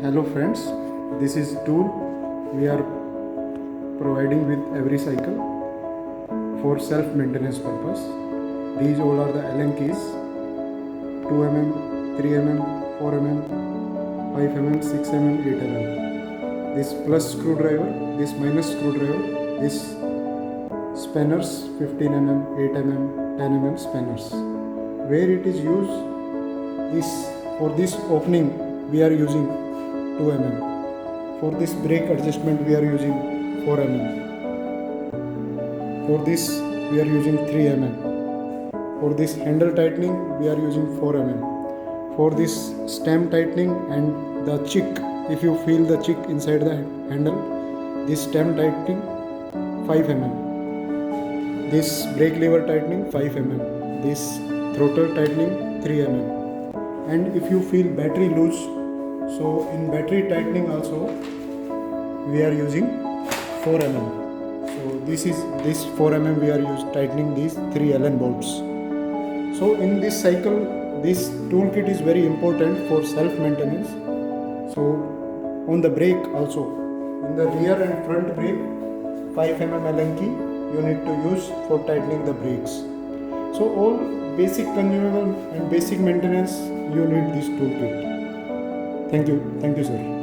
Hello friends, this is tool we are providing with every cycle for self maintenance purpose. These all are the Allen keys: 2 mm, 3 mm, 4 mm, 5 mm, 6 mm, 8 mm. This plus screwdriver, this minus screwdriver, this spanners 15 mm, 8 mm, 10 mm spanners. Where it is used, this for this opening we are using 2 mm. For this brake adjustment we are using 4 mm. For this we are using 3 mm. For this handle tightening we are using 4 mm. For this stem tightening and the chick, if you feel the chick inside the handle, this stem tightening 5 mm. This brake lever tightening 5 mm. This throttle tightening 3 mm. And if you feel battery loose, so in battery tightening also we are using 4 mm. So this 4 mm we are tightening these 3 Allen bolts. So in this cycle, this toolkit is very important for self maintenance. So on the brake also, in the rear and front brake, 5 mm Allen key you need to use for tightening the brakes. So all basic consumable and basic maintenance you need this toolkit. Thank you sir.